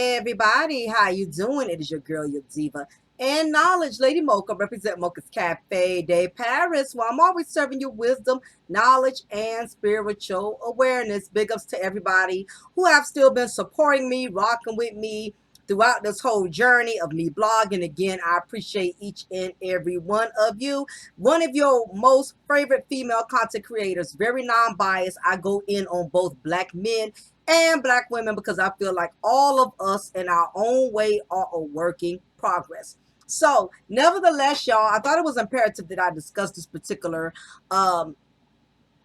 everybody, how you doing? It is your girl, your diva, and knowledge, Lady Mocha, represent Mocha's Cafe de Paris, where I'm always serving you wisdom, knowledge, and spiritual awareness. Big ups to everybody who have still been supporting me, rocking with me throughout this whole journey of me blogging. Again, I appreciate each and every one of you. One of your most favorite female content creators, very non-biased. I go in on both black men and black women because I feel like all of us in our own way are a working progress. So, nevertheless, y'all, I thought it was imperative that I discuss this particular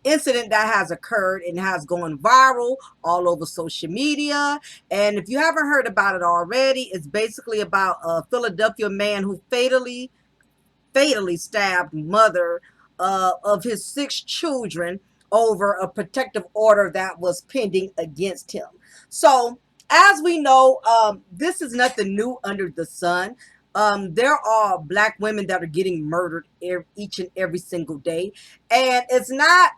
incident that has occurred and has gone viral all over social media. And if you haven't heard about it already, it's basically about a Philadelphia man who fatally stabbed mother of his 6 children over a protective order that was pending against him. So, as we know, this is nothing new under the sun. There are black women that are getting murdered each and every single day, and it's not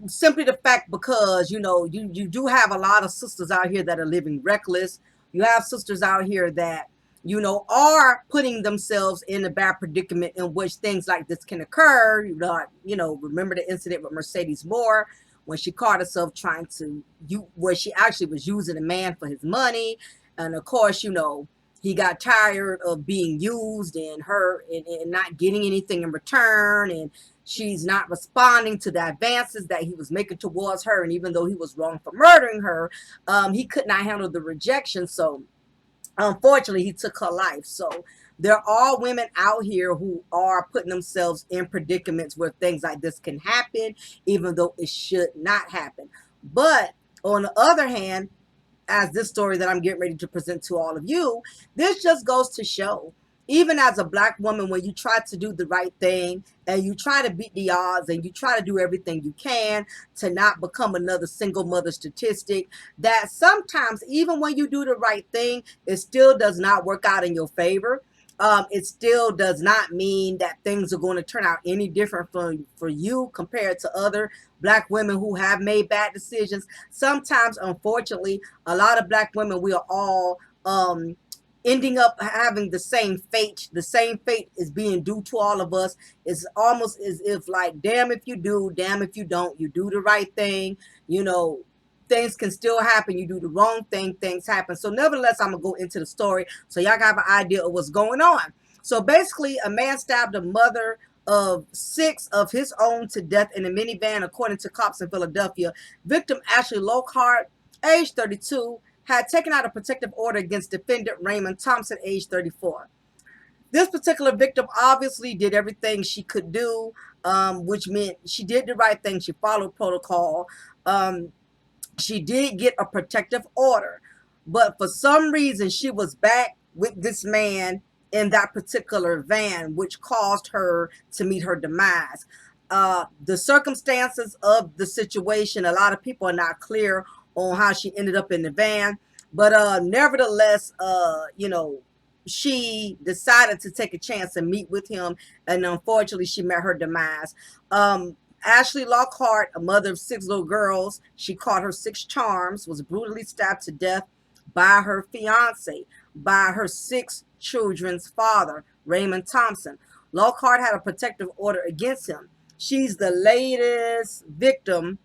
simply the fact because you do have a lot of sisters out here that are living reckless. You have sisters out here that are putting themselves in a bad predicament in which things like this can occur. Remember the incident with Mercedes Moore when she caught herself trying to where she actually was using a man for his money, and of course he got tired of being used and her and not getting anything in return, and she's not responding to the advances that he was making towards her. And even though he was wrong for murdering her, he could not handle the rejection. So unfortunately, he took her life. So there are women out here who are putting themselves in predicaments where things like this can happen, even though it should not happen. But on the other hand, as this story that I'm getting ready to present to all of you, this just goes to show, even as a black woman, when you try to do the right thing and you try to beat the odds and you try to do everything you can to not become another single mother statistic, that sometimes even when you do the right thing, it still does not work out in your favor. It still does not mean that things are going to turn out any different for you compared to other black women who have made bad decisions. Sometimes, unfortunately, a lot of black women, we are all ending up having the same fate. The same fate is being due to all of us. It's almost as if like, damn if you do, damn if you don't. You do the right thing, things can still happen. You do the wrong thing, things happen. So nevertheless, I'm gonna go into the story so y'all have an idea of what's going on. So basically, a man stabbed a mother of 6 of his own to death in a minivan, according to cops in Philadelphia. Victim Ashley Lockhart, age 32, had taken out a protective order against defendant Raymond Thompson, age 34. This particular victim obviously did everything she could do, which meant she did the right thing. She followed protocol. She did get a protective order, but for some reason she was back with this man in that particular van, which caused her to meet her demise. The circumstances of the situation, a lot of people are not clear on how she ended up in the van, but nevertheless, she decided to take a chance and meet with him, and unfortunately she met her demise. Ashley Lockhart, a mother of 6 little girls, she caught her 6 charms, was brutally stabbed to death by her fiance, by her 6 children's father, Raymond Thompson. Lockhart had a protective order against him. She's the latest victim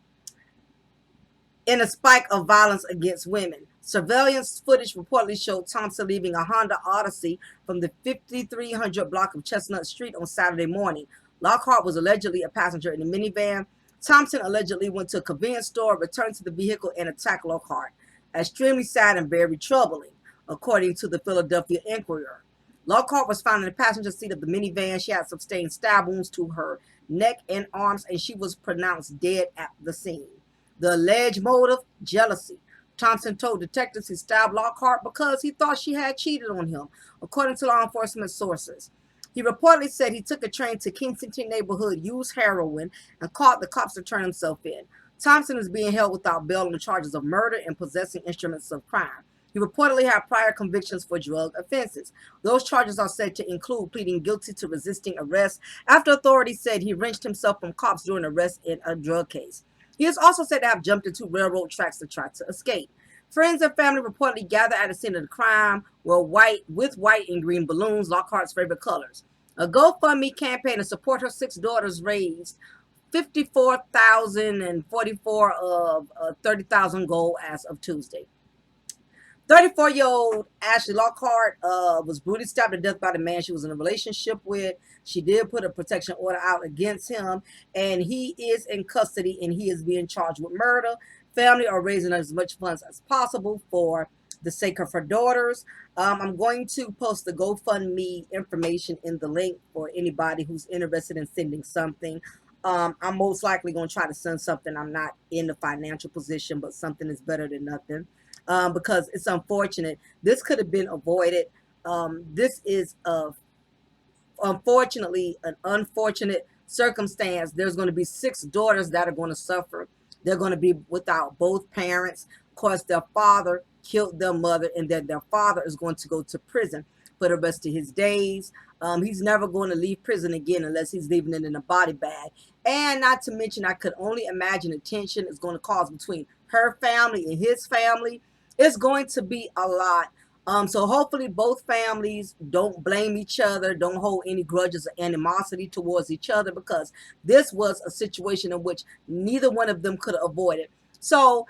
in a spike of violence against women. Surveillance footage reportedly showed Thompson leaving a Honda Odyssey from the 5300 block of Chestnut Street on Saturday morning. Lockhart was allegedly a passenger in the minivan. Thompson allegedly went to a convenience store, returned to the vehicle, and attacked Lockhart. Extremely sad and very troubling, according to the Philadelphia Inquirer. Lockhart was found in the passenger seat of the minivan. She had sustained stab wounds to her neck and arms, and she was pronounced dead at the scene. The alleged motive, jealousy. Thompson told detectives he stabbed Lockhart because he thought she had cheated on him, according to law enforcement sources. He reportedly said he took a train to Kensington neighborhood, used heroin, and caught the cops to turn himself in. Thompson is being held without bail on charges of murder and possessing instruments of crime. He reportedly had prior convictions for drug offenses. Those charges are said to include pleading guilty to resisting arrest after authorities said he wrenched himself from cops during arrest in a drug case. He is also said to have jumped into railroad tracks to try to escape. Friends and family reportedly gathered at the scene of the crime with white and green balloons, Lockhart's favorite colors. A GoFundMe campaign to support her 6 daughters raised 54,044 of 30,000 goal as of Tuesday. 34-year-old Ashley Lockhart was brutally stabbed to death by the man she was in a relationship with. She did put a protection order out against him, and he is in custody, and he is being charged with murder. Family are raising as much funds as possible for the sake of her daughters. I'm going to post the GoFundMe information in the link for anybody who's interested in sending something. I'm most likely going to try to send something. I'm not in the financial position, but something is better than nothing. Because it's unfortunate. This could have been avoided. This is unfortunately an unfortunate circumstance. There's going to be 6 daughters that are going to suffer. They're going to be without both parents. Of course, their father killed their mother, and then their father is going to go to prison for the rest of his days. He's never going to leave prison again unless he's leaving it in a body bag. And not to mention, I could only imagine the tension it's going to cause between her family and his family. It's going to be a lot. So hopefully both families don't blame each other, don't hold any grudges or animosity towards each other, because this was a situation in which neither one of them could have avoided. So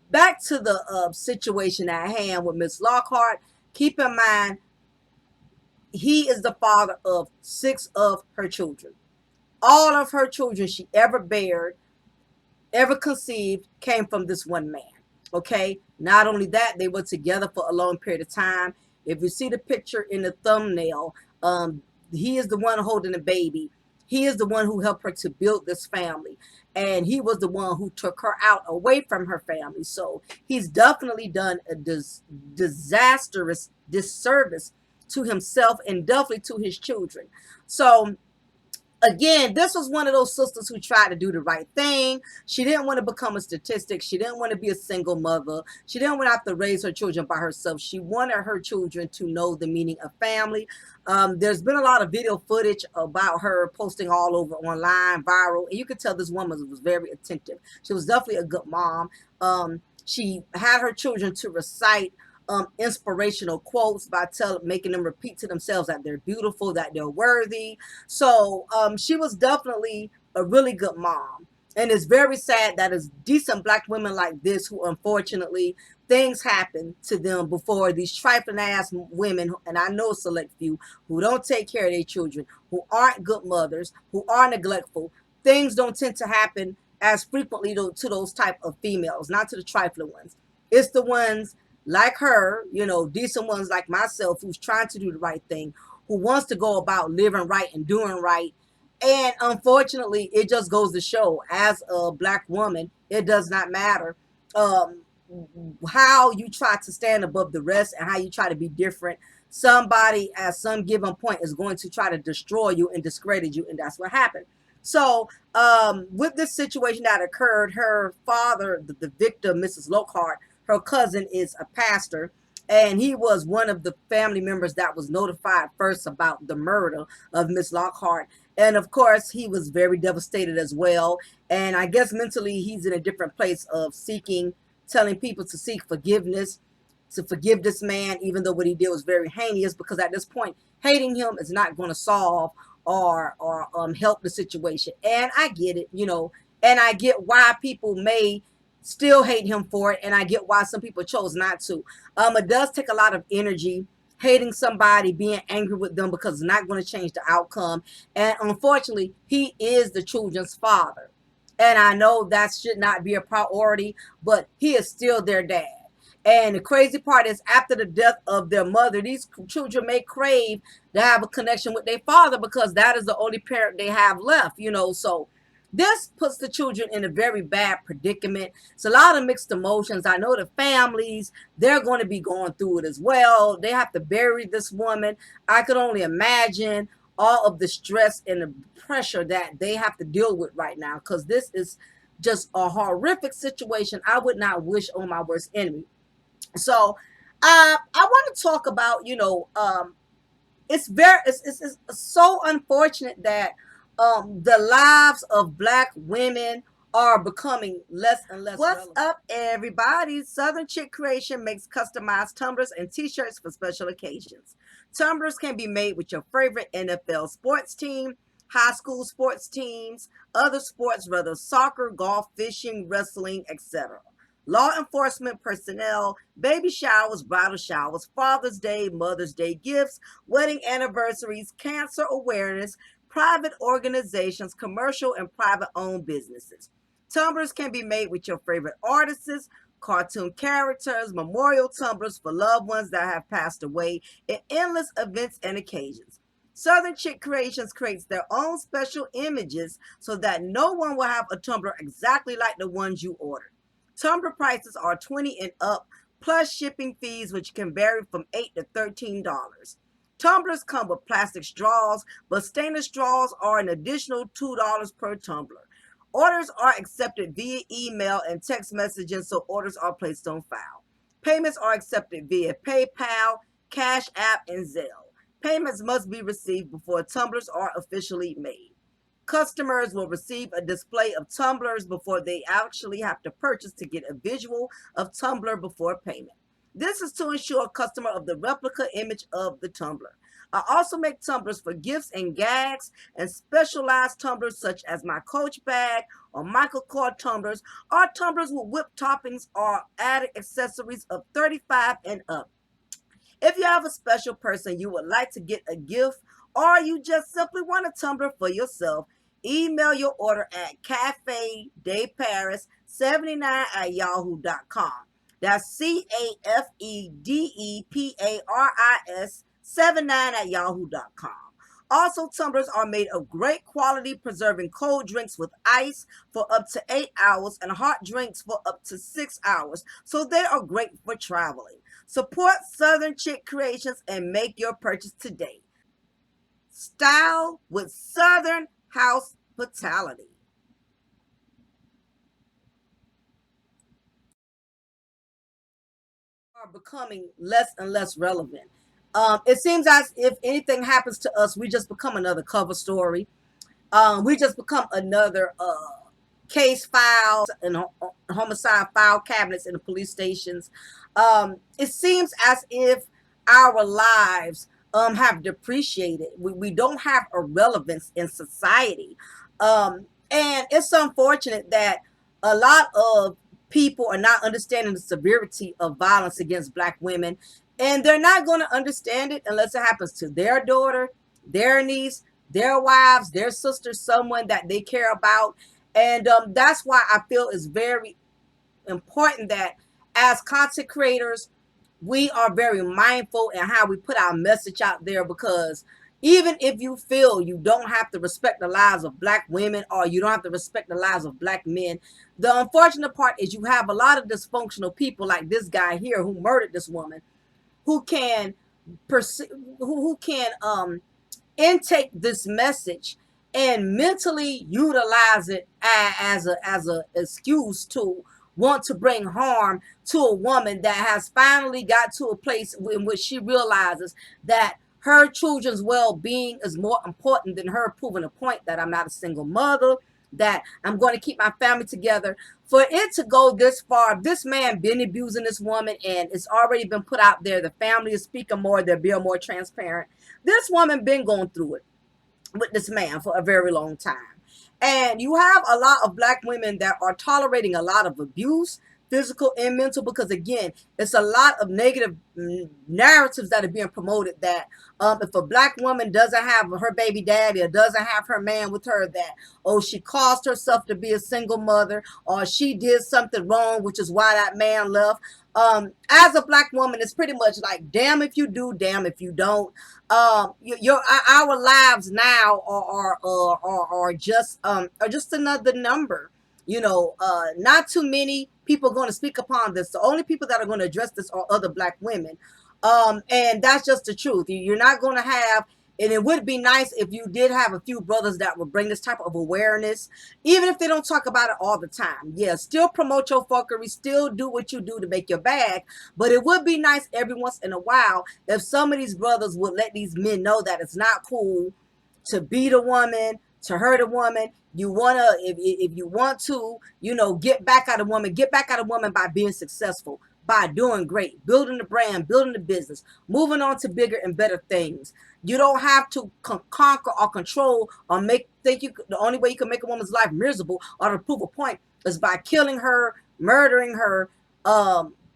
back to the situation at hand with Miss Lockhart. Keep in mind, he is the father of 6 of her children. All of her children she ever bared, ever conceived, came from this one man. Okay, not only that, they were together for a long period of time. If you see the picture in the thumbnail, he is the one holding the baby. He is the one who helped her to build this family, and he was the one who took her out away from her family. So he's definitely done a disastrous disservice to himself and definitely to his children. So again, this was one of those sisters who tried to do the right thing. She didn't want to become a statistic. She didn't want to be a single mother. She didn't want to have to raise her children by herself. She wanted her children to know the meaning of family. There's been a lot of video footage about her posting all over online, viral, and you could tell this woman was very attentive. She was definitely a good mom. She had her children to recite inspirational quotes by making them repeat to themselves that they're beautiful, that they're worthy. So she was definitely a really good mom. And it's very sad that it's decent Black women like this who, unfortunately, things happen to them before these trifling ass women, and I know a select few, who don't take care of their children, who aren't good mothers, who are neglectful. Things don't tend to happen as frequently to those type of females, not to the trifling ones. It's the ones like her, decent ones like myself, who's trying to do the right thing, who wants to go about living right and doing right. And unfortunately, it just goes to show, as a Black woman, it does not matter how you try to stand above the rest and how you try to be different. Somebody at some given point is going to try to destroy you and discredit you, and that's what happened. So with this situation that occurred, her father, the victim, Mrs. Lockhart, her cousin is a pastor, and he was one of the family members that was notified first about the murder of Miss Lockhart. And of course, he was very devastated as well. And I guess mentally, he's in a different place of telling people to seek forgiveness, to forgive this man, even though what he did was very heinous, because at this point, hating him is not going to solve or help the situation. And I get it, and I get why people may still hate him for it, and I get why some people chose not to. It does take a lot of energy hating somebody, being angry with them, because it's not going to change the outcome. And unfortunately, he is the children's father, and I know that should not be a priority, but he is still their dad. And the crazy part is, after the death of their mother, these children may crave to have a connection with their father, because that is the only parent they have left, so this puts the children in a very bad predicament. It's a lot of mixed emotions. I know the families, they're going to be going through it as well. They have to bury this woman. I could only imagine all of the stress and the pressure that they have to deal with right now, because this is just a horrific situation I would not wish on my worst enemy. So I want to talk about, it's so unfortunate that the lives of Black women are becoming less and less relevant. What's up, everybody? Southern Chick Creation makes customized tumblers and t-shirts for special occasions. Tumblers can be made with your favorite NFL sports team, high school sports teams, other sports, whether soccer, golf, fishing, wrestling, etc. Law enforcement personnel, baby showers, bridal showers, Father's Day, Mother's Day gifts, wedding anniversaries, cancer awareness, private organizations, commercial and private owned businesses. Tumblers can be made with your favorite artists, cartoon characters, memorial tumblers for loved ones that have passed away, and endless events and occasions. Southern Chick Creations creates their own special images so that no one will have a tumbler exactly like the ones you ordered. Tumbler prices are $20 and up, plus shipping fees, which can vary from $8 to $13. Tumblers come with plastic straws, but stainless straws are an additional $2 per tumbler. Orders are accepted via email and text messaging, so orders are placed on file. Payments are accepted via PayPal, Cash App, and Zelle. Payments must be received before tumblers are officially made. Customers will receive a display of tumblers before they actually have to purchase to get a visual of tumbler before payment. This is to ensure a customer of the replica image of the tumbler. I also make tumblers for gifts and gags and specialized tumblers such as my Coach bag or Michael Kors tumblers. Our tumblers with whipped toppings are added accessories of $35 and up. If you have a special person you would like to get a gift, or you just simply want a tumbler for yourself, email your order at cafedeparis79@yahoo.com. That's CAFEDEPARIS79@yahoo.com. Also, tumblers are made of great quality, preserving cold drinks with ice for up to 8 hours and hot drinks for up to 6 hours, so they are great for traveling. Support Southern Chick Creations and make your purchase today. Style with Southern hospitality. Are becoming less and less relevant. It seems as if anything happens to us, we just become another cover story. We just become another case file and homicide file cabinets in the police stations. It seems as if our lives have depreciated. We don't have a relevance in society. And it's unfortunate that a lot of people are not understanding the severity of violence against Black women. And they're not going to understand it unless it happens to their daughter, their niece, their wives, their sisters, someone that they care about. And that's why I feel it's very important that as content creators, we are very mindful in how we put our message out there, because even if you feel you don't have to respect the lives of Black women or you don't have to respect the lives of Black men, the unfortunate part is you have a lot of dysfunctional people like this guy here who murdered this woman, who can intake this message and mentally utilize it as a excuse to want to bring harm to a woman that has finally got to a place in which she realizes that her children's well-being is more important than her proving a point that I'm not a single mother, that I'm going to keep my family together. For it to go this far, this man been abusing this woman, and it's already been put out there. The family is speaking more, they're being more transparent. This woman been going through it with this man for a very long time. And you have a lot of Black women that are tolerating a lot of abuse, physical and mental, because again, it's a lot of negative narratives that are being promoted that if a Black woman doesn't have her baby daddy or doesn't have her man with her, that, oh, she caused herself to be a single mother, or she did something wrong, which is why that man left. As a Black woman, it's pretty much like, damn if you do, damn if you don't. Our lives now are just another number. Not too many people are going to speak upon this. The only people that are going to address this are other Black women. And that's just the truth. You're not going to have, and it would be nice if you did have a few brothers that would bring this type of awareness, even if they don't talk about it all the time. Yeah, still promote your fuckery, still do what you do to make your bag. But it would be nice every once in a while if some of these brothers would let these men know that it's not cool to beat a woman, to hurt a woman. You want to, if you want to, get back at a woman, by being successful, by doing great, building the brand, building the business, moving on to bigger and better things. You don't have to conquer or control or the only way you can make a woman's life miserable or to prove a point is by killing her, murdering her,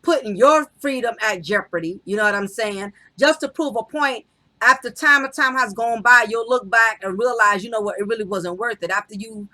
putting your freedom at jeopardy. You know what I'm saying? Just to prove a point. After time and time has gone by, you'll look back and realize, you know what, it really wasn't worth it. After you've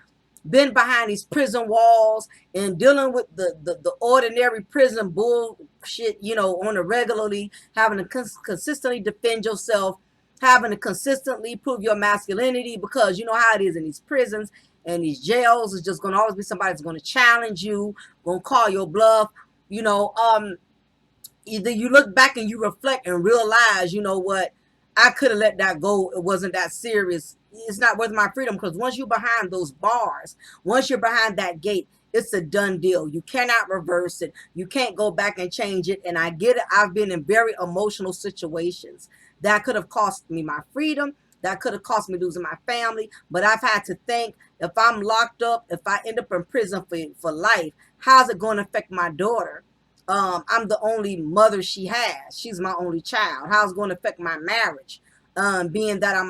been behind these prison walls and dealing with the ordinary prison bullshit, on a regularly, having to consistently defend yourself, having to consistently prove your masculinity, because you know how it is in these prisons and these jails. It's just going to always be somebody that's going to challenge you, going to call your bluff, either you look back and you reflect and realize, you know what, I could have let that go. It wasn't that serious. It's not worth my freedom, because once you're behind those bars, once you're behind that gate, it's a done deal. You cannot reverse it. You can't go back and change it. And I get it. I've been in very emotional situations that could have cost me my freedom. That could have cost me losing my family. But I've had to think, if I'm locked up, if I end up in prison for life, how's it going to affect my daughter? I'm the only mother she has. She's my only child. How's it going to affect my marriage? Being that I'm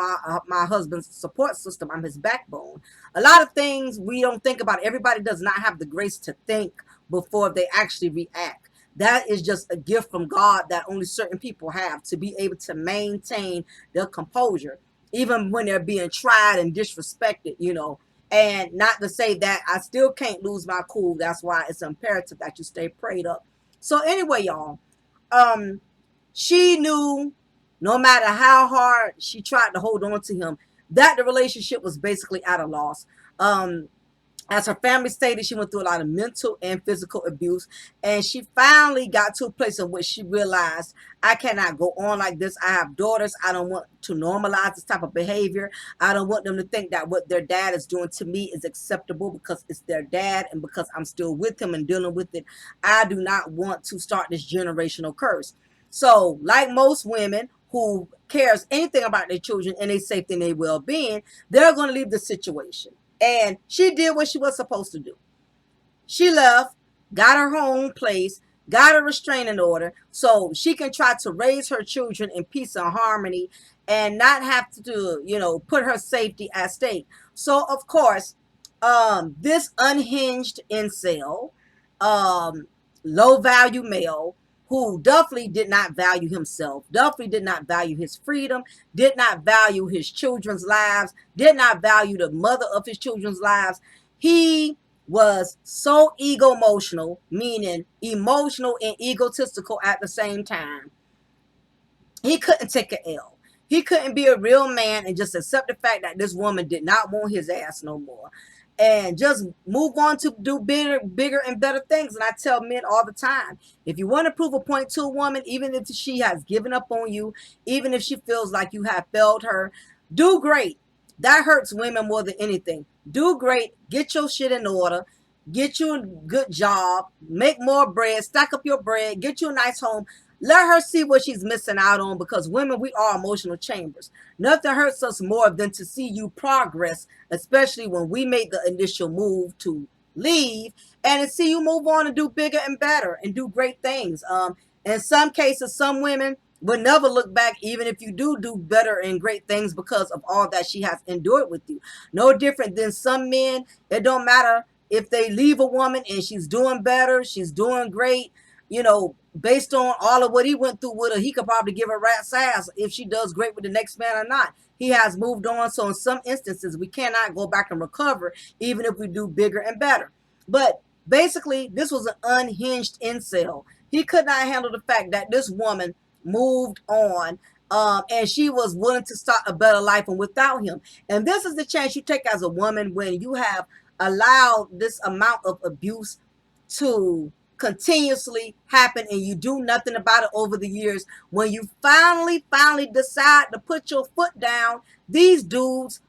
my husband's support system, I'm his backbone. A lot of things we don't think about. Everybody does not have the grace to think before they actually react. That is just a gift from God that only certain people have, to be able to maintain their composure, even when they're being tried and disrespected, And not to say that I still can't lose my cool. That's why it's imperative that you stay prayed up. So anyway, y'all, she knew no matter how hard she tried to hold on to him, that the relationship was basically at a loss. As her family stated, she went through a lot of mental and physical abuse, and she finally got to a place in which she realized, I cannot go on like this. I have daughters. I don't want to normalize this type of behavior. I don't want them to think that what their dad is doing to me is acceptable because it's their dad and because I'm still with him and dealing with it. I do not want to start this generational curse. So, like most women who cares anything about their children and their safety and their well-being, they're going to leave the situation. And she did what she was supposed to do. She left, got her own place, got a restraining order so she can try to raise her children in peace and harmony and not have to, put her safety at stake. So, of course, this unhinged incel, low-value male, who definitely did not value himself, definitely did not value his freedom, did not value his children's lives, did not value the mother of his children's lives. He was so ego-emotional, meaning emotional and egotistical at the same time. He couldn't take an L. He couldn't be a real man and just accept the fact that this woman did not want his ass no more. And just move on to do bigger and better things. And I tell men all the time, if you want to prove a point to a woman, even if she has given up on you, even if she feels like you have failed her, do great. That hurts women more than anything. Do great. Get your shit in order. Get you a good job. Make more bread. Stack up your bread. Get you a nice home. Let her see what she's missing out on, because women, we are emotional chambers. Nothing hurts us more than to see you progress, especially when we made the initial move to leave, and to see you move on and do bigger and better and do great things. In some cases, some women will never look back, even if you do better and great things, because of all that she has endured with you. No different than some men. It don't matter if they leave a woman and she's doing better, she's doing great, based on all of what he went through with her, he could probably give a rat's ass if she does great with the next man or not. He has moved on. So in some instances, we cannot go back and recover, even if we do bigger and better. But basically, this was an unhinged incel. He could not handle the fact that this woman moved on, and she was willing to start a better life and without him. And this is the chance you take as a woman when you have allowed this amount of abuse to continuously happen and you do nothing about it over the years. When you finally decide to put your foot down, these dudes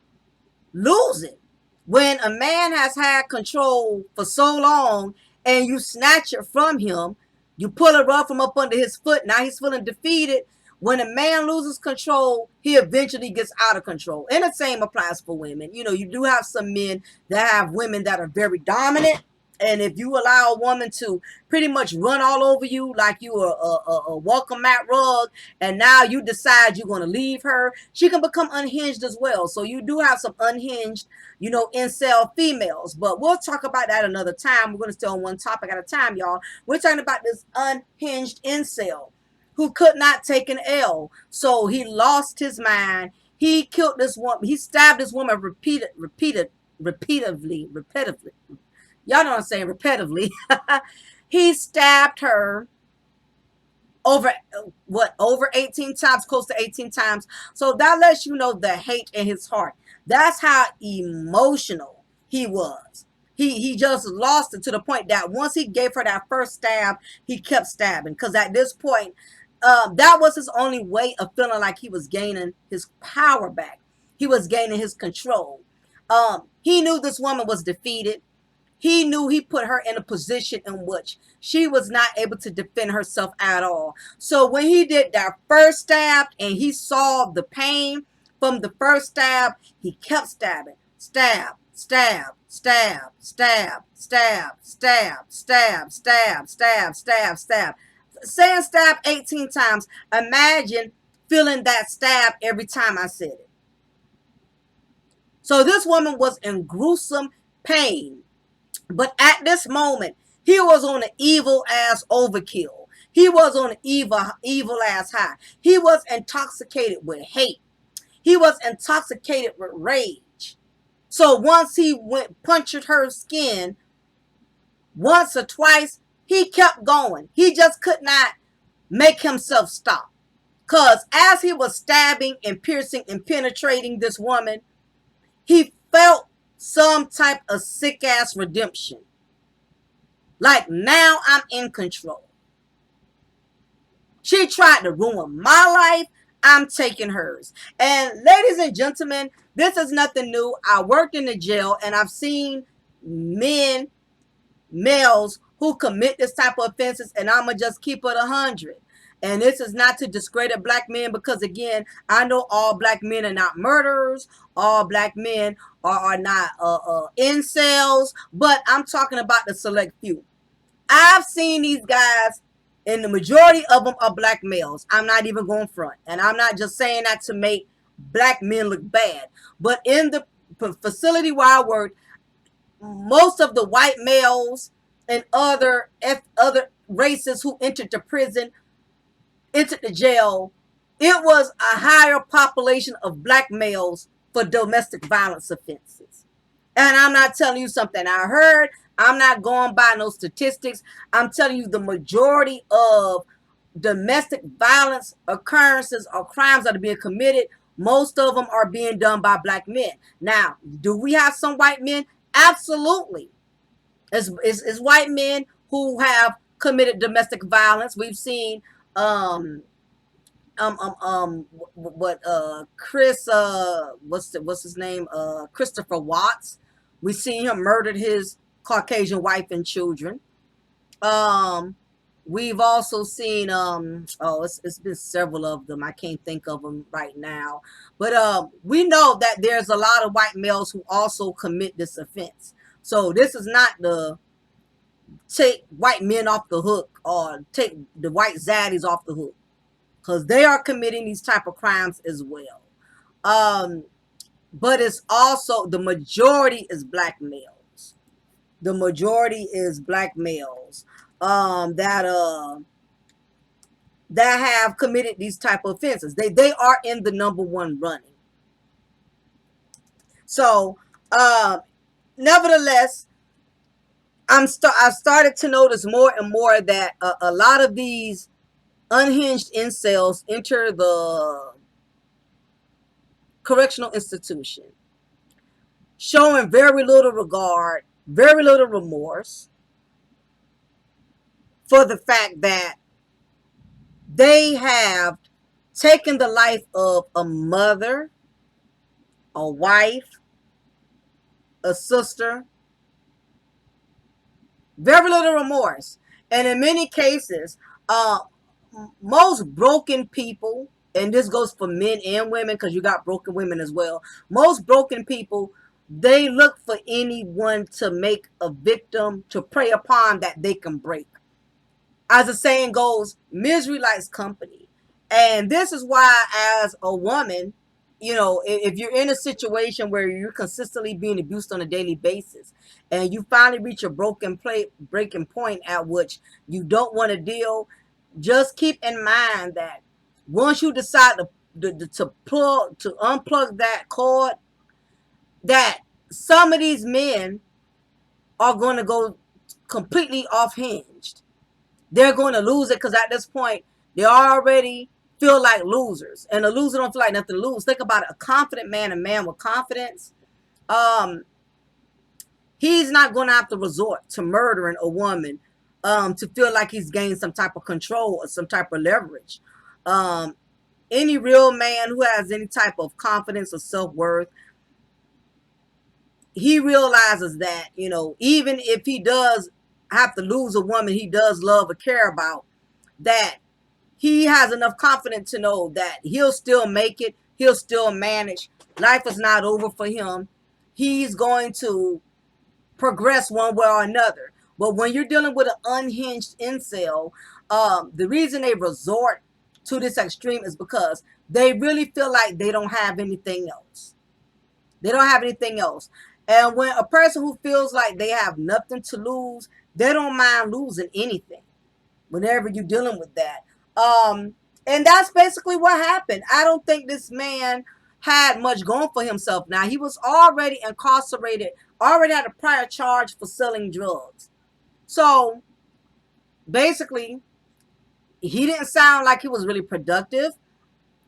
lose it. When a man has had control for so long and you snatch it from him, you pull a rug from up under his foot, now he's feeling defeated. When a man loses control, he eventually gets out of control. And the same applies for women. You know, you do have some men that have women that are very dominant. And if you allow a woman to pretty much run all over you like you are a welcome mat rug, and now you decide you're going to leave her, she can become unhinged as well. So you do have some unhinged, you know, incel females. But we'll talk about that another time. We're going to stay on one topic at a time, y'all. We're talking about this unhinged incel who could not take an L. So he lost his mind. He killed this woman. He stabbed this woman repeatedly. Y'all know what I'm saying, repetitively. He stabbed her over over 18 times, close to 18 times. So that lets you know the hate in his heart. That's how emotional he was. He just lost it to the point that once he gave her that first stab, he kept stabbing. Because at this point, that was his only way of feeling like he was gaining his power back. He was gaining his control. He knew this woman was defeated. He knew he put her in a position in which she was not able to defend herself at all. So when he did that first stab and he saw the pain from the first stab, he kept stabbing. Stab, stab, stab, stab, stab, stab, stab, stab, stab, stab, stab. Saying stab 18 times, imagine feeling that stab every time I said it. So this woman was in gruesome pain. But at this moment, he was on an evil ass overkill. He was on an evil ass high. He was intoxicated with hate. He was intoxicated with rage. So once he punctured her skin once or twice, he kept going. He just could not make himself stop. Because as he was stabbing and piercing and penetrating this woman, he felt some type of sick ass redemption. Like, now I'm in control. She tried to ruin my life. I'm taking hers. And ladies and gentlemen, this is nothing new. I worked in the jail and I've seen males who commit this type of offenses, and I'm going to just keep it 100. And this is not to discredit black men, because again, I know all black men are not murderers. All black men are not incels, but I'm talking about the select few. I've seen these guys, and the majority of them are black males. I'm not even going front. And I'm not just saying that to make black men look bad. But in the facility where I worked, most of the white males and other races who entered the prison, entered the jail, it was a higher population of black males for domestic violence offenses. And I'm not telling you something I heard. I'm not going by no statistics. I'm telling you the majority of domestic violence occurrences or crimes that are being committed, most of them are being done by black men. Now, do we have some white men? Absolutely. It's white men who have committed domestic violence. We've seen Chris what's his name, Christopher Watts. We seen him murdered his Caucasian wife and children. We've also seen it's been several of them. I can't think of them right now, but we know that there's a lot of white males who also commit this offense. So this is not the take white men off the hook or take the white zaddies off the hook, because they are committing these type of crimes as well. But it's also the majority is black males. The majority is black males that have committed these type of offenses. They are in the #1 running. So nevertheless, I've started to notice more and more that a lot of these unhinged incels enter the correctional institution showing very little regard, very little remorse for the fact that they have taken the life of a mother, a wife, a sister. Very little remorse. And in many cases, most broken people, and this goes for men and women because you got broken women as well. Most broken people, they look for anyone to make a victim to prey upon that they can break. As the saying goes, misery likes company. And this is why, as a woman, if you're in a situation where you're consistently being abused on a daily basis and you finally reach a breaking point at which you don't want to deal, just keep in mind that once you decide to unplug that cord, that some of these men are going to go completely off hinged. They're going to lose it because at this point they already feel like losers, and a loser don't feel like nothing to lose. Think about it. A confident man, a man with confidence, um he's not going to have to resort to murdering a woman to feel like he's gained some type of control or some type of leverage. um any real man who has any type of confidence or self-worth, he realizes that, even if he does have to lose a woman he does love or care about, that he has enough confidence to know that he'll still make it, he'll still manage. Life is not over for him. He's going to progress one way or another. But when you're dealing with an unhinged incel, the reason they resort to this extreme is because they really feel like they don't have anything else. They don't have anything else. And when a person who feels like they have nothing to lose, they don't mind losing anything whenever you're dealing with that. And that's basically what happened. I don't think this man had much going for himself. Now, he was already incarcerated, already had a prior charge for selling drugs. So basically, he didn't sound like he was really productive.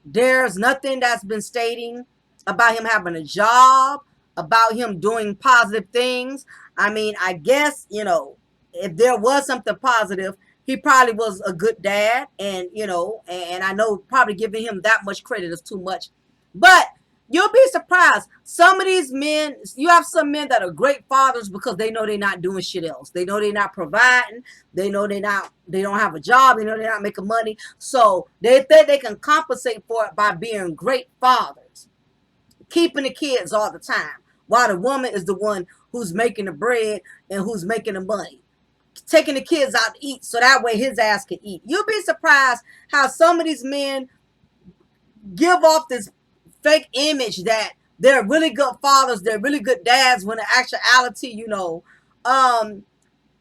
There's nothing that's been stating about him having a job, about him doing positive things. I mean, I guess, if there was something positive, he probably was a good dad. And, and I know probably giving him that much credit is too much. But you'll be surprised. Some of these men, you have some men that are great fathers because they know they're not doing shit else. They know they're not providing. They know they don't have a job. They know they're not making money. So they think they can compensate for it by being great fathers, keeping the kids all the time, while the woman is the one who's making the bread and who's making the money, taking the kids out to eat so that way his ass can eat. You'll be surprised how some of these men give off this fake image that they're really good fathers, they're really good dads, when in actuality,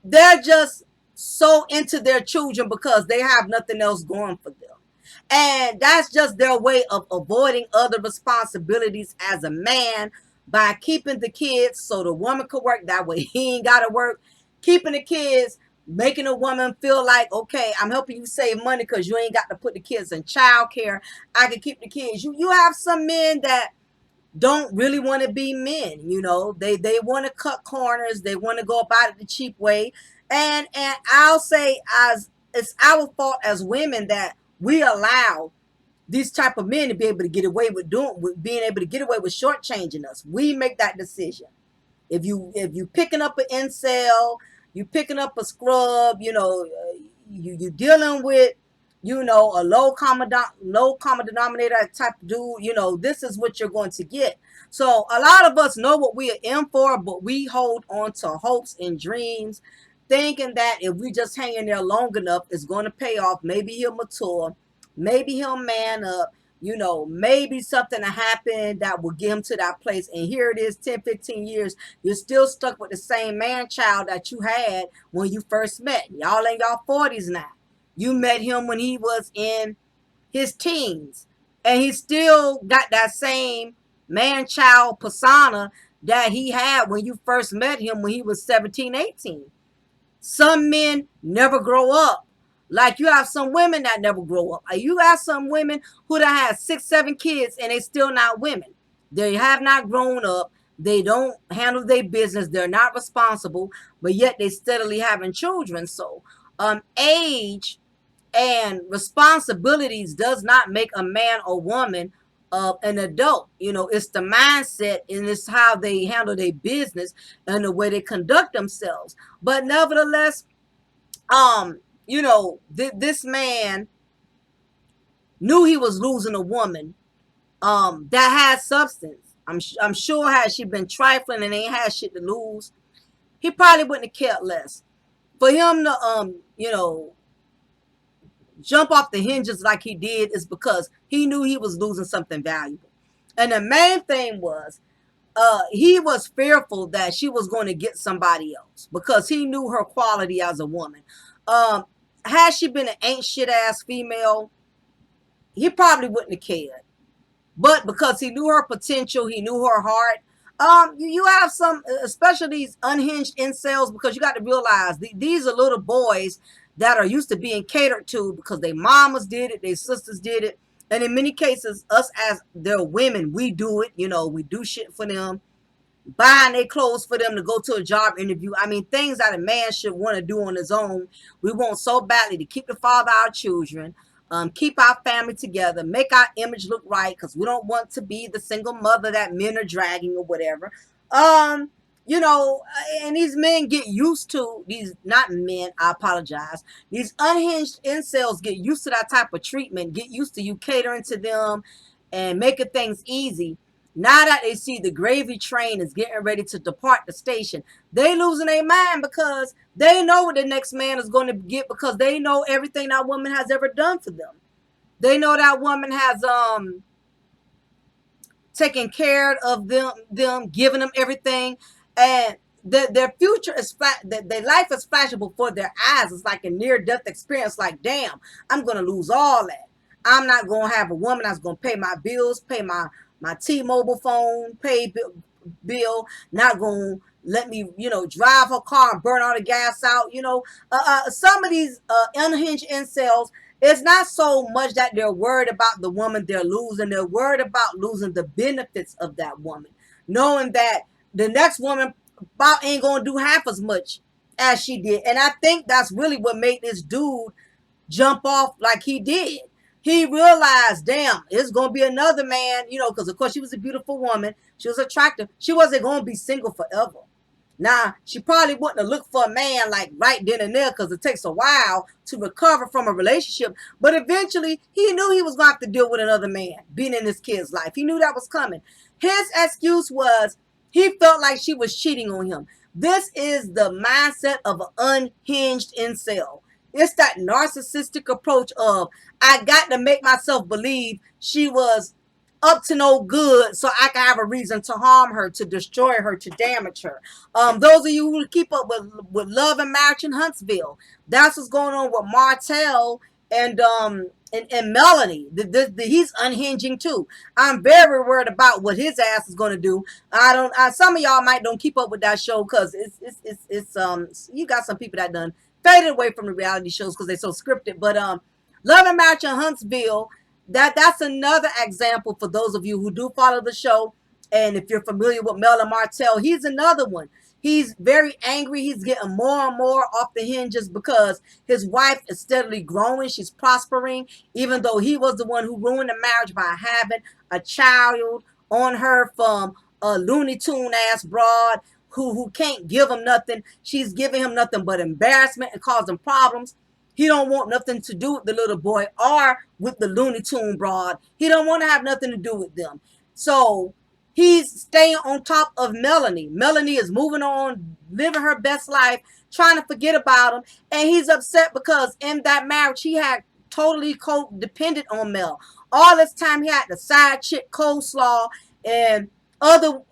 they're just so into their children because they have nothing else going for them. And that's just their way of avoiding other responsibilities as a man by keeping the kids so the woman could work. That way he ain't got to work. Keeping the kids, making a woman feel like, okay, I'm helping you save money because you ain't got to put the kids in childcare. I can keep the kids. You have some men that don't really want to be men. They want to cut corners. They want to go about it the cheap way. And I'll say, as it's our fault as women that we allow these type of men to be able to get away with being able to get away with shortchanging us. We make that decision. If you picking up an incel, you picking up a scrub, you dealing with, a low common denominator type of dude, this is what you're going to get. So a lot of us know what we are in for, but we hold on to hopes and dreams, thinking that if we just hang in there long enough, it's going to pay off. Maybe he'll mature, maybe he'll man up, maybe something will happen that will get him to that place. And here it is, 10, 15 years, you're still stuck with the same man child that you had when you first met. Y'all in y'all 40s now. You met him when he was in his teens, and he still got that same man child persona that he had when you first met him when he was 17, 18. Some men never grow up. Like, you have some women that never grow up. You have some women who done had 6, 7 kids and they still not women. They have not grown up. They don't handle their business. They're not responsible, but yet they steadily having children. So age and responsibilities does not make a man or woman an adult. It's the mindset, and it's how they handle their business and the way they conduct themselves. But nevertheless, this man knew he was losing a woman that had substance. I'm sure had she been trifling and ain't had shit to lose, he probably wouldn't have cared less. For him to jump off the hinges like he did is because he knew he was losing something valuable. And the main thing was he was fearful that she was going to get somebody else because he knew her quality as a woman. Um, had she been an ain't shit ass female, he probably wouldn't have cared. But because he knew her potential, he knew her heart. You have some, especially these unhinged incels, because you got to realize these are little boys that are used to being catered to because their mamas did it, their sisters did it, and in many cases, us as their women, we do it. We do shit for them, buying their clothes for them to go to a job interview. I mean, things that a man should want to do on his own. We want so badly to keep the father of our children, keep our family together, make our image look right, because we don't want to be the single mother that men are dragging or whatever. Um, and these men get used to these, not men, I apologize. These unhinged incels get used to that type of treatment, get used to you catering to them and making things easy. Now that they see the gravy train is getting ready to depart the station, they losing their mind because they know what the next man is going to get, because they know everything that woman has ever done for them. They know that woman has taken care of them, giving them everything, and their future is their life is flashing before their eyes. It's like a near-death experience. Like, damn, I'm gonna lose all that. I'm not gonna have a woman that's gonna pay my bills, pay my T-Mobile phone, pay bill, not gonna let me, drive her car and burn all the gas out. Some of these unhinged incels, it's not so much that they're worried about the woman they're losing. They're worried about losing the benefits of that woman, knowing that the next woman about ain't gonna do half as much as she did. And I think that's really what made this dude jump off like he did. He realized, damn, it's gonna be another man, because of course she was a beautiful woman. She was attractive. She wasn't gonna be single forever. Now, she probably wouldn't have looked for a man like right then and there, because it takes a while to recover from a relationship. But eventually, he knew he was going to have to deal with another man being in this kid's life. He knew that was coming. His excuse was he felt like she was cheating on him. This is the mindset of an unhinged incel. It's that narcissistic approach of, I got to make myself believe she was up to no good so I can have a reason to harm her, to destroy her, to damage her. Those of you who keep up with Love and Marriage in Huntsville, that's what's going on with Martell and Melanie. He's unhinging too. I'm very worried about what his ass is going to do. Some of y'all might don't keep up with that show because it's you got some people that done faded away from the reality shows because they're so scripted. But Love and Marriage in Huntsville, that's another example for those of you who do follow the show. And if you're familiar with Mel and Martell, he's another one. He's very angry. He's getting more and more off the hinges because his wife is steadily growing. She's prospering, even though he was the one who ruined the marriage by having a child on her from a Looney Tune ass broad who can't give him nothing. She's giving him nothing but embarrassment and causing problems. He don't want nothing to do with the little boy or with the Looney Tune broad. He don't want to have nothing to do with them. So he's staying on top of Melanie. Melanie is moving on, living her best life, trying to forget about him. And he's upset because in that marriage, he had totally codependent on Mel. All this time, he had the side chick coleslaw and other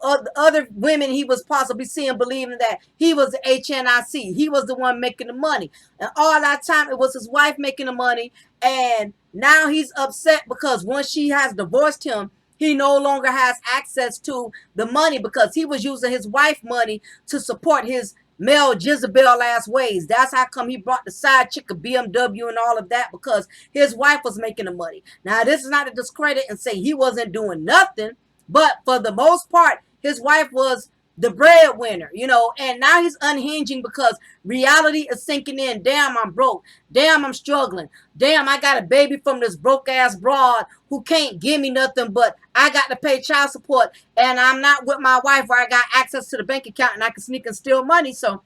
women he was possibly seeing, believing that he was the HNIC. He was the one making the money. And all that time, it was his wife making the money. And now he's upset because once she has divorced him, he no longer has access to the money because he was using his wife's money to support his Mel Jezebel ass ways. That's how come he brought the side chick a BMW and all of that, because his wife was making the money. Now, this is not to discredit and say he wasn't doing nothing, but for the most part, his wife was the breadwinner, and now he's unhinging because reality is sinking in. Damn, I'm broke. Damn, I'm struggling. Damn, I got a baby from this broke ass broad who can't give me nothing, but I got to pay child support, and I'm not with my wife where I got access to the bank account and I can sneak and steal money. So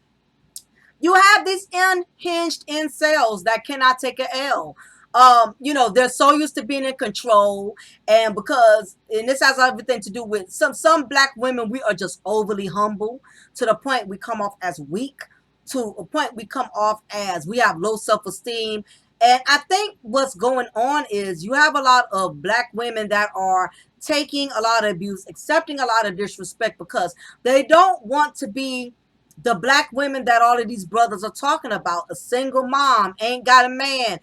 you have these unhinged incels that cannot take an L. You know, they're so used to being in control, and this has everything to do with some black women. We are just overly humble to the point we come off as weak, to a point we come off as we have low self-esteem. And I think what's going on is you have a lot of black women that are taking a lot of abuse, accepting a lot of disrespect because they don't want to be the black women that all of these brothers are talking about. A single mom, ain't got a man.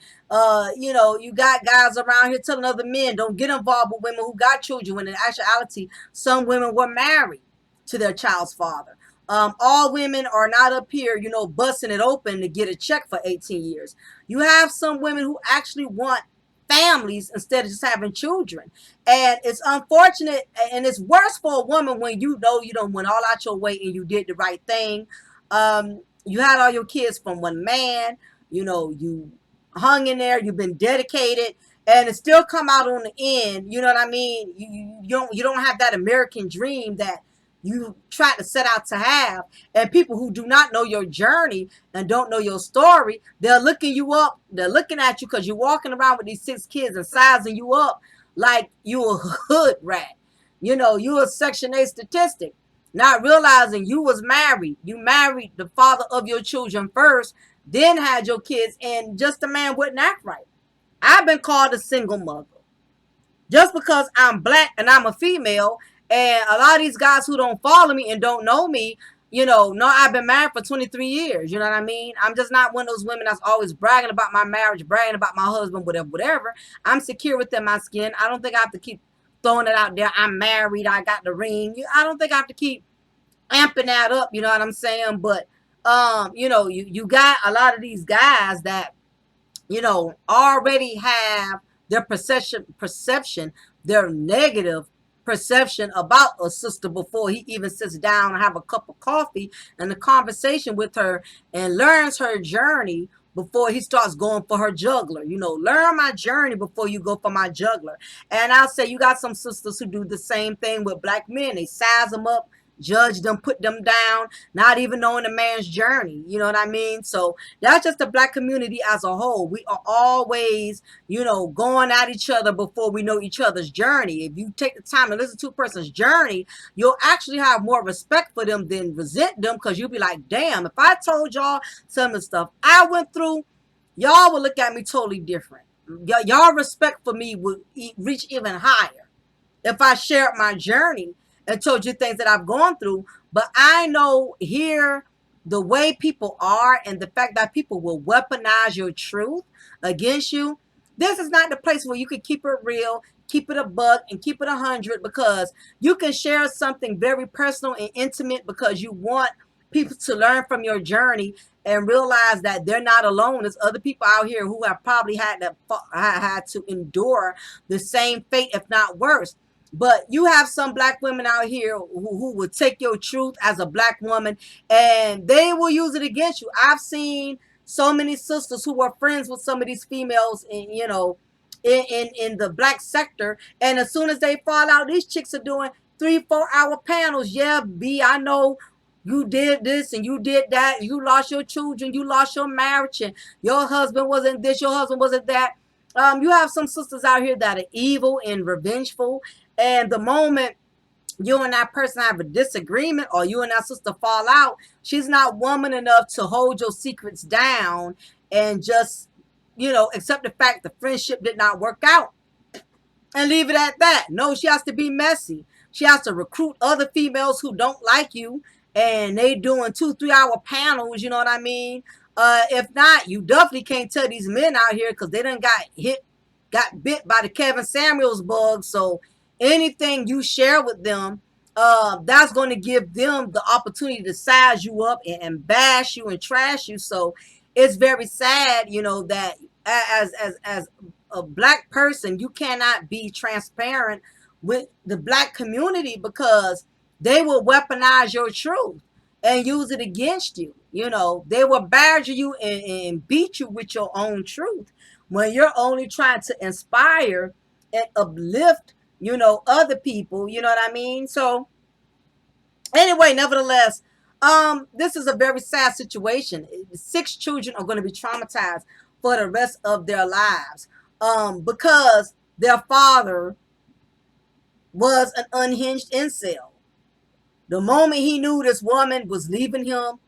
You know, you got guys around here telling other men don't get involved with women who got children, when in actuality some women were married to their child's father. All women are not up here, you know, busting it open to get a check for 18 years. You have some women who actually want families instead of just having children. And it's unfortunate, and it's worse for a woman when you know you don't went all out your way and you did the right thing. You had all your kids from one man, you know, you hung in there, you've been dedicated, and it still come out on the end. You know what I mean? You don't have that American dream that you try to set out to have. And people who do not know your journey and don't know your story, they're looking you up, they're looking at you because you're walking around with these 6 kids and sizing you up like you a hood rat. You know, you a Section 8 statistic, not realizing you was married. You married the father of your children first, then had your kids, and just a man wouldn't act right. I've been called a single mother just because I'm black and I'm a female. And a lot of these guys who don't follow me and don't know me, you know, I've been married for 23 years. You know what I mean? I'm just not one of those women that's always bragging about my marriage, bragging about my husband, whatever, whatever. I'm secure within my skin. I don't think I have to keep throwing it out there. I'm married. I got the ring. I don't think I have to keep amping that up. You know what I'm saying? But, you know, you got a lot of these guys that, you know, already have their perception, their negative perception about a sister before he even sits down and have a cup of coffee and a conversation with her and learns her journey before he starts going for her juggler. You know, learn my journey before you go for my juggler. And I'll say you got some sisters who do the same thing with black men. They size them up, judge them, put them down, not even knowing the man's journey. You know what I mean? So that's just the black community as a whole. We are always, you know, going at each other before we know each other's journey. If you take the time to listen to a person's journey, you'll actually have more respect for them than resent them, because you'll be like, damn, if I told y'all some of the stuff I went through, y'all would look at me totally different. Y'all respect for me would reach even higher if I shared my journey and told you things that I've gone through. But I know here the way people are and the fact that people will weaponize your truth against you. This is not the place where you can keep it real, keep it a buck, and keep it 100, because you can share something very personal and intimate because you want people to learn from your journey and realize that they're not alone. There's other people out here who have probably had to endure the same fate, if not worse. But you have some black women out here who will take your truth as a black woman and they will use it against you. I've seen so many sisters who were friends with some of these females in, you know, in the black sector. And as soon as they fall out, these chicks are doing 3-4 hour panels. Yeah, B, I know you did this and you did that. You lost your children. You lost your marriage. And your husband wasn't this. Your husband wasn't that. You have some sisters out here that are evil and revengeful. And the moment you and that person have a disagreement or you and that sister fall out, she's not woman enough to hold your secrets down and just, you know, accept the fact the friendship did not work out and leave it at that. No, she has to be messy. She has to recruit other females who don't like you and they doing 2-3 hour panels. You know what I mean? If not, you definitely can't tell these men out here because they done got bit by the Kevin Samuels bug. So anything you share with them, that's going to give them the opportunity to size you up and bash you and trash you. So it's very sad, you know, that as a black person, you cannot be transparent with the black community because they will weaponize your truth and use it against you. You know, they will badger you and beat you with your own truth when you're only trying to inspire and uplift, you know, other people. You know what I mean? So anyway, nevertheless, this is a very sad situation. 6 children are going to be traumatized for the rest of their lives. because their father was an unhinged incel. The moment he knew this woman was leaving him,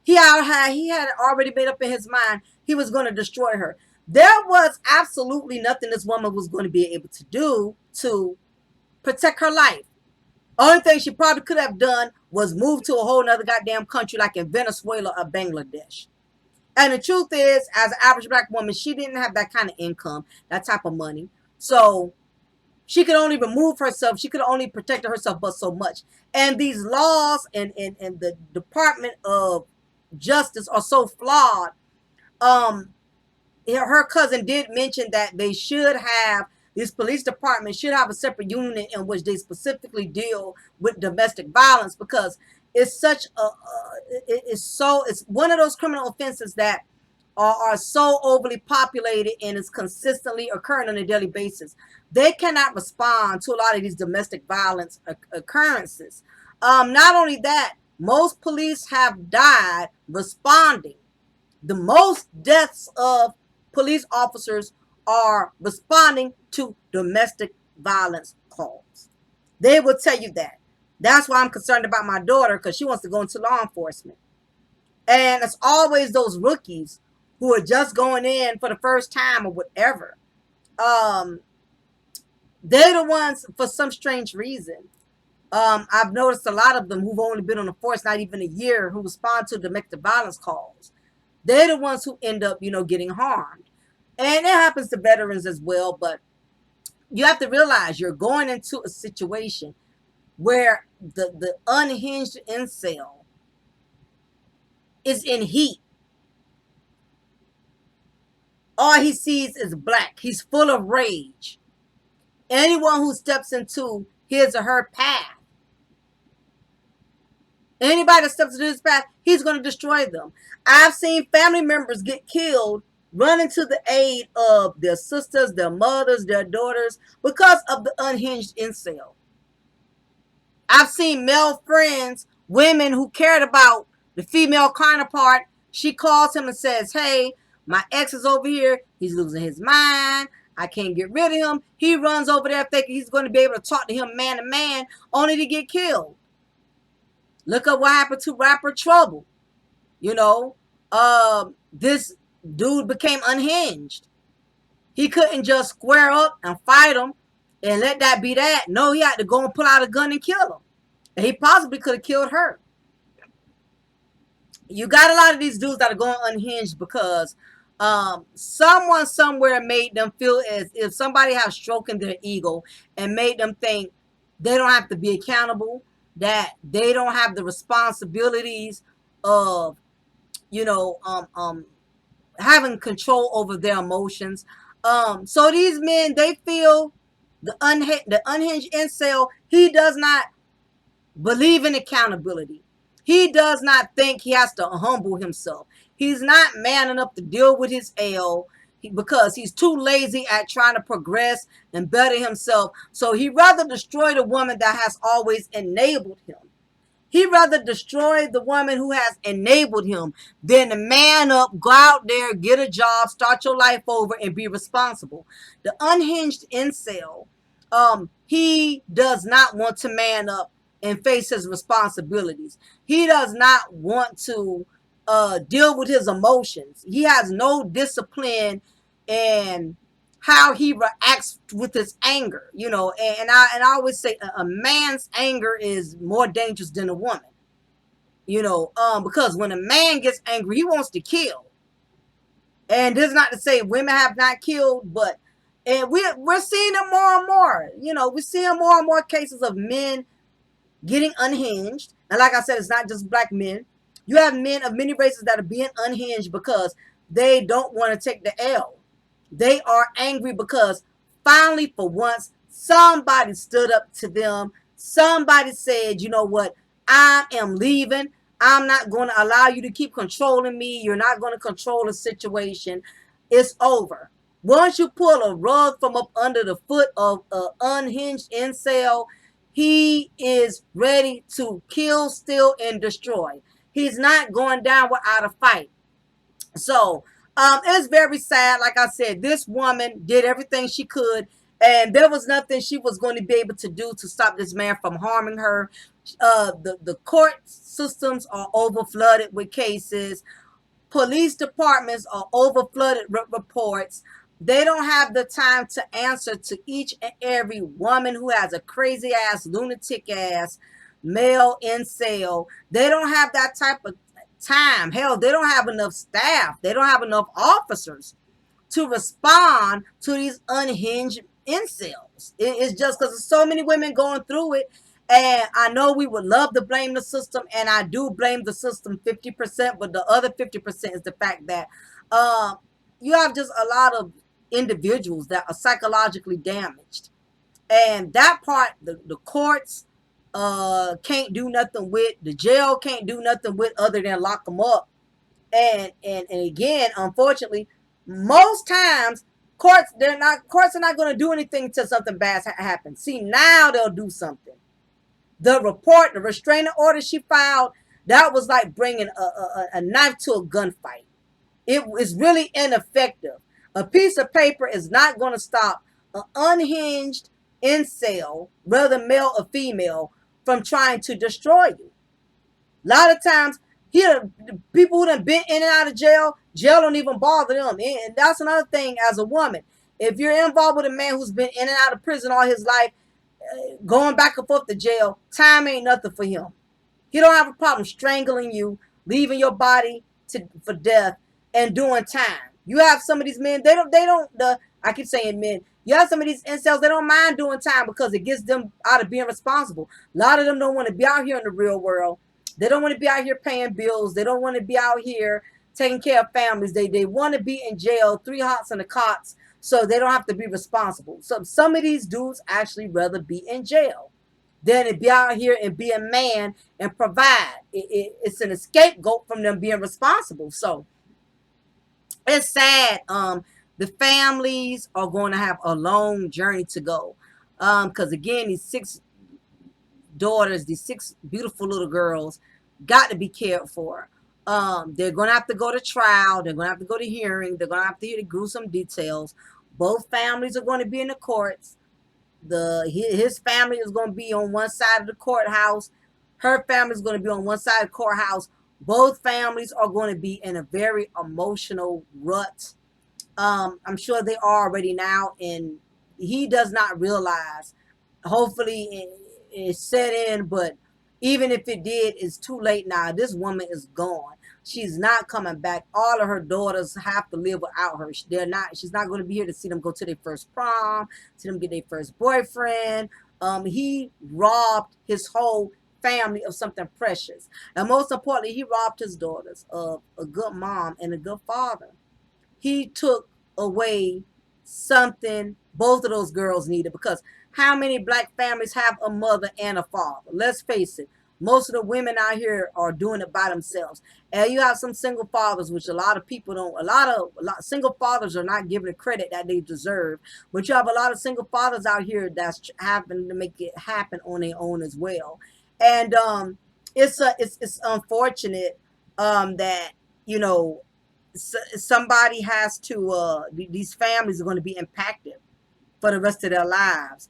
he had already made up in his mind he was going to destroy her. There was absolutely nothing this woman was going to be able to do to protect her life. Only thing she probably could have done was move to a whole nother goddamn country like in Venezuela or Bangladesh. And the truth is, as an average black woman, she didn't have that kind of income, that type of money. So she could only remove herself. She could only protect herself but so much. And these laws and the Department of Justice are so flawed. Um, her cousin did mention that they should have, this police department should have a separate unit in which they specifically deal with domestic violence, because it's such it's one of those criminal offenses that are so overly populated and is consistently occurring on a daily basis. They cannot respond to a lot of these domestic violence occurrences. Not only that, most police have died responding. The most deaths of police officers are responding to domestic violence calls. They will tell you that. That's why I'm concerned about my daughter, because she wants to go into law enforcement. And it's always those rookies who are just going in for the first time or whatever. They're the ones, for some strange reason, I've noticed a lot of them who've only been on the force not even a year, who respond to domestic violence calls. They're the ones who end up, getting harmed. And it happens to veterans as well, but you have to realize you're going into a situation where the unhinged incel is in heat. All he sees is black. He's full of rage. Anyone who steps into his or her path, anybody that steps into his path, he's going to destroy them. I've seen family members get killed running to the aid of their sisters, their mothers, their daughters, because of the unhinged incel. I've seen male friends, women who cared about the female counterpart. She calls him and says, hey, my ex is over here. He's losing his mind. I can't get rid of him. He runs over there thinking he's going to be able to talk to him man to man, only to get killed. Look at what happened to rapper Trouble. This dude became unhinged. He couldn't just square up and fight him and let that be that. No, he had to go and pull out a gun and kill him. And he possibly could have killed her. You got a lot of these dudes that are going unhinged because someone somewhere made them feel as if somebody has stroking their ego and made them think they don't have to be accountable, that they don't have the responsibilities of, having control over their emotions. So these men, they feel the unhinged incel, he does not believe in accountability. He does not think he has to humble himself. He's not man enough to deal with his L because he's too lazy at trying to progress and better himself. So he'd rather destroy the woman that has always enabled him. He'd rather destroy the woman who has enabled him than to man up, go out there, get a job, start your life over, and be responsible. The unhinged incel, he does not want to man up and face his responsibilities. He does not want to deal with his emotions. He has no discipline in how he reacts with his anger, and I always say a man's anger is more dangerous than a woman, because when a man gets angry, he wants to kill. And this is not to say women have not killed, but we're seeing it more and more. We're seeing more and more cases of men getting unhinged. And like I said, it's not just black men. You have men of many races that are being unhinged because they don't want to take the L. They are angry because finally, for once, somebody stood up to them. Somebody said, you know what? I am leaving. I'm not going to allow you to keep controlling me. You're not going to control the situation. It's over. Once you pull a rug from up under the foot of an unhinged incel, he is ready to kill, steal, and destroy. He's not going down without a fight. So It's very sad. Like I said, this woman did everything she could, and there was nothing she was going to be able to do to stop this man from harming her. The court systems are over flooded with cases. Police departments are over flooded with reports. They don't have the time to answer to each and every woman who has a crazy ass, lunatic ass male incel. They don't have that type of time. Hell, they don't have enough staff. They don't have enough officers to respond to these unhinged incels. It's just because there's so many women going through it. And I know we would love to blame the system, and I do blame the system 50%, but the other 50% is the fact that uh, you have just a lot of individuals that are psychologically damaged. And that part, the courts can't do nothing with, the jail can't do nothing with other than lock them up. And again, unfortunately, most times courts are not going to do anything until something bad happens. See, now they'll do something. The report, the restraining order she filed, that was like bringing a knife to a gunfight. It is really ineffective. A piece of paper is not going to stop an unhinged incel, whether male or female, from trying to destroy you. A lot of times, here, people who done been in and out of jail don't even bother them. And that's another thing as a woman. If you're involved with a man who's been in and out of prison all his life, going back and forth to jail, time ain't nothing for him. He don't have a problem strangling you, leaving your body for death, and doing time. You have some of these men, I keep saying men, you have some of these incels, they don't mind doing time because it gets them out of being responsible. A lot of them don't want to be out here in the real world. They don't want to be out here paying bills. They don't want to be out here taking care of families. They want to be in jail, 3 hots and a cots, so they don't have to be responsible. So some of these dudes actually rather be in jail than to be out here and be a man and provide. It's an scapegoat from them being responsible. So it's sad. The families are going to have a long journey to go. Because again, these 6 daughters, these 6 beautiful little girls, got to be cared for. They're going to have to go to trial. They're going to have to go to hearing. They're going to have to hear the gruesome details. Both families are going to be in the courts. His family is going to be on one side of the courthouse. Her family is going to be on one side of the courthouse. Both families are going to be in a very emotional rut. I'm sure they are already now, and he does not realize. Hopefully it's set in, but even if it did, it's too late now. This woman is gone. She's not coming back. All of her daughters have to live without her. She's not going to be here to see them go to their first prom, see them get their first boyfriend. He robbed his whole family of something precious. And most importantly, he robbed his daughters of a good mom and a good father. He took away something both of those girls needed, because how many black families have a mother and a father? Let's face it. Most of the women out here are doing it by themselves. And you have some single fathers, which a lot of people don't, a lot of single fathers are not given the credit that they deserve. But you have a lot of single fathers out here that's having to make it happen on their own as well. And it's unfortunate that, you know, somebody has to, these families are going to be impacted for the rest of their lives.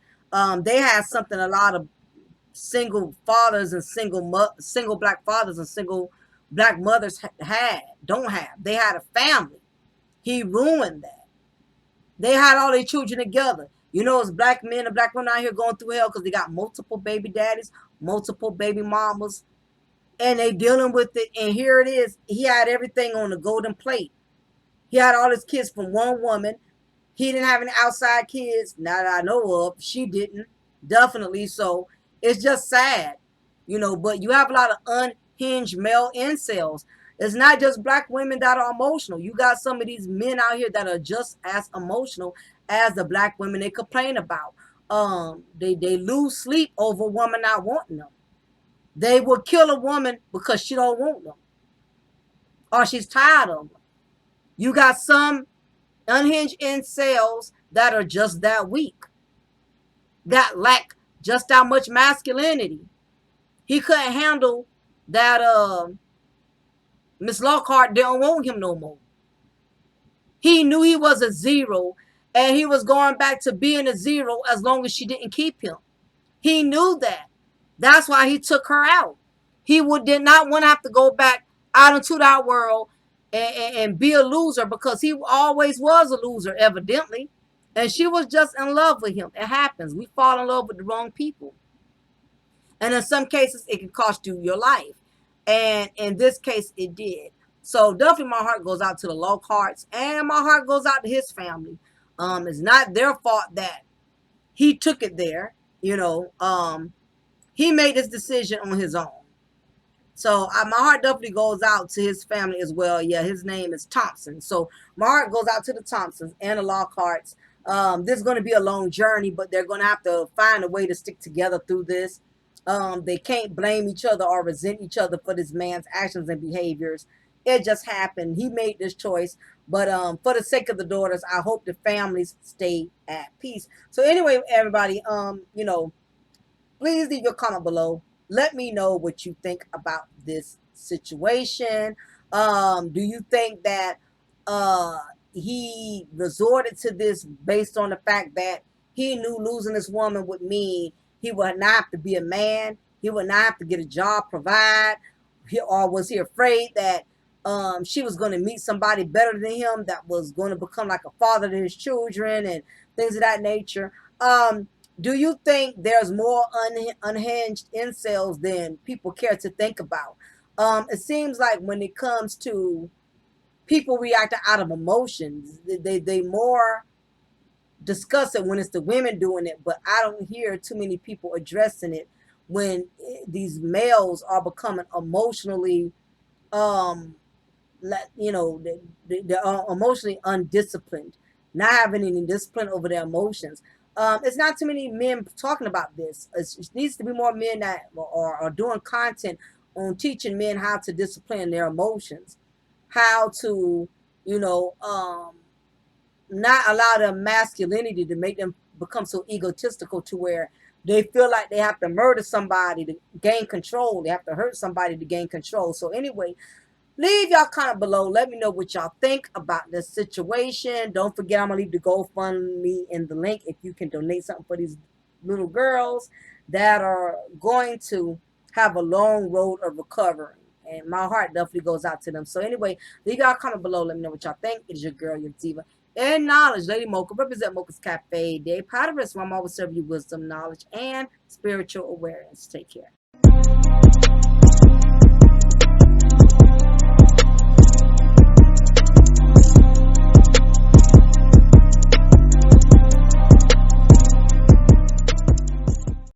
They had something a lot of single fathers and single black fathers and single black mothers don't have. They had a family. He ruined that. They had all their children together. You know, it's black men and black women out here going through hell because they got multiple baby daddies, multiple baby mamas, and they dealing with it. And here it is. He had everything on the golden plate. He had all his kids from one woman. He didn't have any outside kids. Not that I know of. She didn't. Definitely. So it's just sad, you know, but you have a lot of unhinged male incels. It's not just black women that are emotional. You got some of these men out here that are just as emotional as the black women they complain about. They lose sleep over a woman not wanting them. They will kill a woman because she don't want them, or she's tired of them. You got some unhinged incels that are just that weak, that lack just that much masculinity. He couldn't handle that Miss Lockhart didn't want him no more. He knew he was a zero, and he was going back to being a zero as long as she didn't keep him. He knew that. That's why he took her out. Did not want to have to go back out into that world and be a loser, because he always was a loser, evidently. And she was just in love with him. It happens. We fall in love with the wrong people. And in some cases, it can cost you your life. And in this case, it did. So definitely my heart goes out to the Lockharts, and my heart goes out to his family. It's not their fault that he took it there. He made this decision on his own. So my heart definitely goes out to his family as well. Yeah, his name is Thompson. So my heart goes out to the Thompsons and the Lockharts. This is going to be a long journey, but they're going to have to find a way to stick together through this. They can't blame each other or resent each other for this man's actions and behaviors. It just happened. He made this choice. But for the sake of the daughters, I hope the families stay at peace. So anyway, everybody, please leave your comment below. Let me know what you think about this situation. Do you think that he resorted to this based on the fact that he knew losing this woman would mean he would not have to be a man, he would not have to get a job, provide, or was he afraid that she was going to meet somebody better than him that was going to become like a father to his children and things of that nature? Do you think there's more unhinged incels than people care to think about? It seems like when it comes to people reacting out of emotions, they more discuss it when it's the women doing it, but I don't hear too many people addressing it when these males are becoming emotionally, they're emotionally undisciplined, not having any discipline over their emotions. It's not too many men talking about this. It needs to be more men that are doing content on teaching men how to discipline their emotions, how to, not allow their masculinity to make them become so egotistical to where they feel like they have to murder somebody to gain control. They have to hurt somebody to gain control. So anyway, leave y'all comment below. Let me know what y'all think about this situation. Don't forget, I'm going to leave the GoFundMe in the link if you can donate something for these little girls that are going to have a long road of recovery. And my heart definitely goes out to them. So anyway, leave y'all comment below. Let me know what y'all think. It is your girl, your diva, and knowledge, Lady Mocha. Represent Mocha's Cafe Day. Proud of us, where I'm always serving you wisdom, knowledge, and spiritual awareness. Take care.